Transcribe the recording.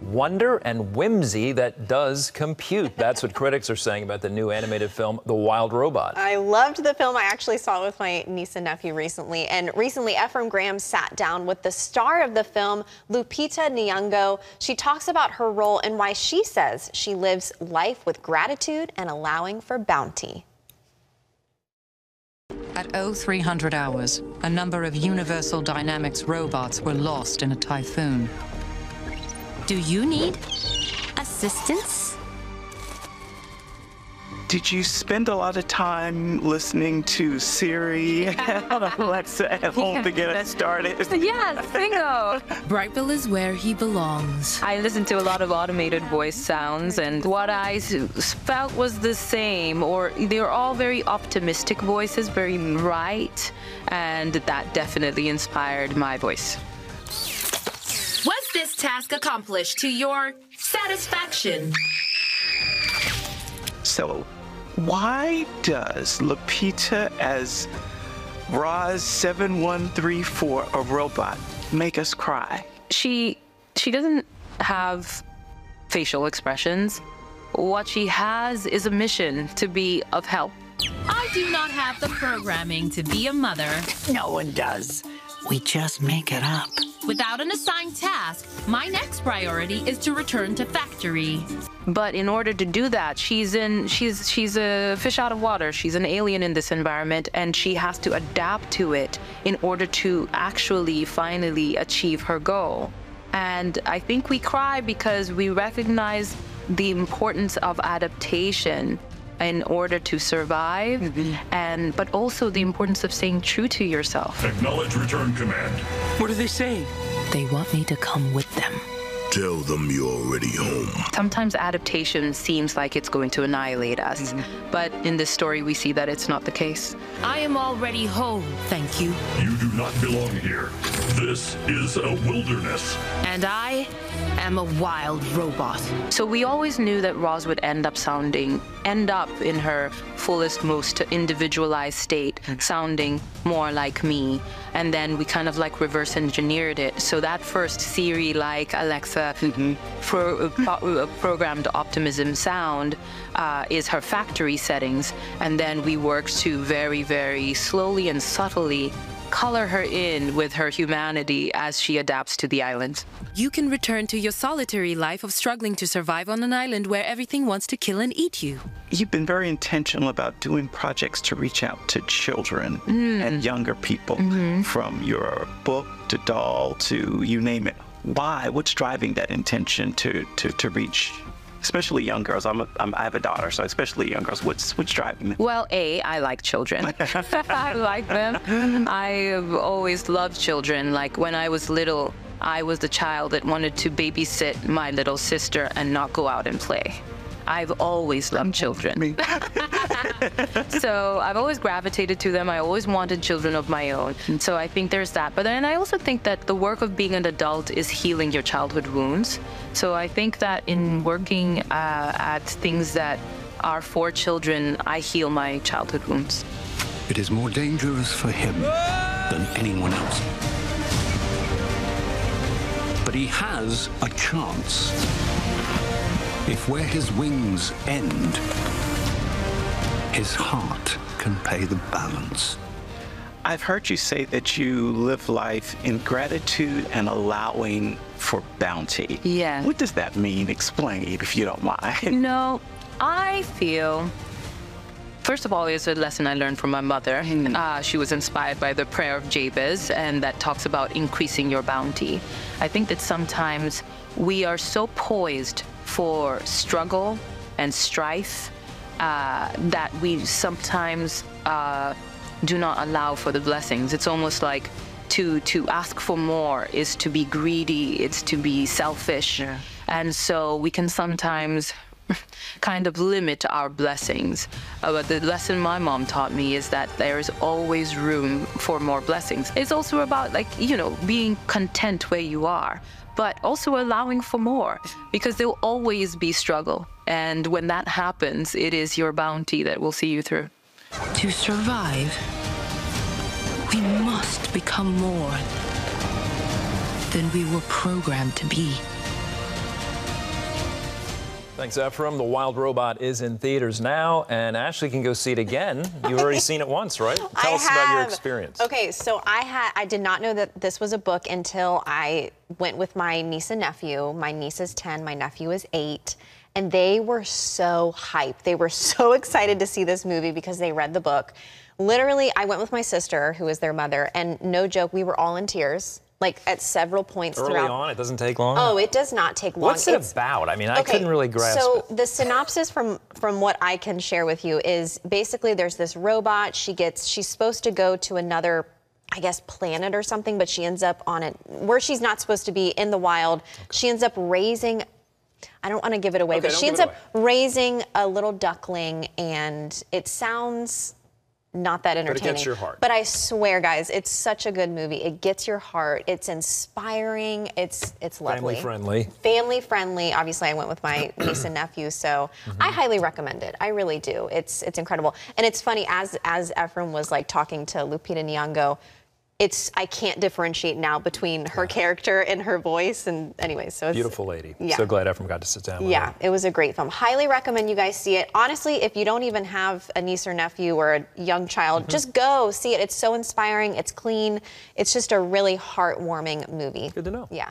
Wonder and whimsy that does compute. That's what critics are saying about the new animated film, The Wild Robot. I loved the film. I actually saw it with my niece and nephew recently. And recently, Ephraim Graham sat down with the star of the film, Lupita Nyong'o. She talks about her role and why she says she lives life with gratitude and allowing for bounty. At 0300 hours, a number of Universal Dynamics robots were lost in a typhoon. Do you need assistance? Did you spend a lot of time listening to Siri and Alexa at home to get us started? Yes, bingo. Brightville is where he belongs. I listened to a lot of automated voice sounds, and what I felt was the same, or they're all very optimistic voices, very bright, and that definitely inspired my voice. Was this task accomplished to your satisfaction? So, why does Lupita as Roz 7134, a robot, make us cry? She doesn't have facial expressions. What she has is a mission to be of help. I do not have the programming to be a mother. No one does. We just make it up. Without an assigned task, my next priority is to return to factory. But in order to do that, she's a fish out of water. She's an alien in this environment, and she has to adapt to it in order to actually finally achieve her goal. And I think we cry because we recognize the importance of adaptation in order to survive, but also the importance of staying true to yourself. Acknowledge return command. What do they say? They want me to come with them. Tell them you're already home. Sometimes adaptation seems like it's going to annihilate us, but in this story we see that it's not the case. I am already home, thank you. You do not belong here. This is a wilderness. And I am a wild robot. So we always knew that Roz would end up in her fullest, most individualized state, sounding more like me. And then we kind of like reverse engineered it. So that first Siri-like Alexa programmed optimism sound is her factory settings. And then we worked to very, very slowly and subtly color her in with her humanity as she adapts to the island. You can return to your solitary life of struggling to survive on an island where everything wants to kill and eat you. You've been very intentional about doing projects to reach out to children and younger people, from your book to doll to you name it. Why? What's driving that intention to reach, especially young girls? I have a daughter, so especially young girls. What's driving them? Well, I like children. I like them. I have always loved children. Like when I was little, I was the child that wanted to babysit my little sister and not go out and play. I've always loved children. So I've always gravitated to them. I always wanted children of my own. So I think there's that. But then I also think that the work of being an adult is healing your childhood wounds. So I think that in working at things that are for children, I heal my childhood wounds. It is more dangerous for him than anyone else. But he has a chance. If where his wings end, his heart can pay the balance. I've heard you say that you live life in gratitude and allowing for bounty. Yeah. What does that mean? Explain, if you don't mind. You know, I feel, first of all, it's a lesson I learned from my mother. She was inspired by the prayer of Jabez, and that talks about increasing your bounty. I think that sometimes we are so poised for struggle and strife that we sometimes do not allow for the blessings. It's almost like to ask for more is to be greedy, it's to be selfish. Yeah. And so we can sometimes kind of limit our blessings. But the lesson my mom taught me is that there is always room for more blessings. It's also about, like, you know, being content where you are, but also allowing for more, because there'll always be struggle. And when that happens, it is your bounty that will see you through. To survive, we must become more than we were programmed to be. Thanks, Ephraim. The Wild Robot is in theaters now, and Ashley can go see it again. You've already seen it once, right? Tell us about your experience. Okay, so I did not know that this was a book until I went with my niece and nephew. My niece is 10, my nephew is 8, and they were so hyped. They were so excited to see this movie because they read the book. Literally, I went with my sister, who is their mother, and no joke, we were all in tears. Like at several points Early throughout. on, it doesn't take long? Oh, it does not take long. What's it about? I mean, I couldn't really grasp so it. the synopsis from what I can share with you is basically there's this robot. She's supposed to go to another, I guess, planet or something, but she ends up on it where she's not supposed to be in the wild. Okay. She ends up raising, I don't want to give it away, but she ends up raising a little duckling, and it sounds not that entertaining. But it gets your heart. But I swear, guys, it's such a good movie. It gets your heart. It's inspiring. It's lovely. Family friendly. Family friendly. Obviously, I went with my niece and nephew, so I highly recommend it. I really do. It's incredible. And it's funny, as Ephraim was like talking to Lupita Nyong'o, I can't differentiate now between her character and her voice. And anyway, so it's beautiful lady. Yeah. So glad Ephraim got to sit down with her. It was a great film. Highly recommend you guys see it. Honestly, if you don't even have a niece or nephew or a young child, just go see it. It's so inspiring. It's clean. It's just a really heartwarming movie. Good to know. Yeah.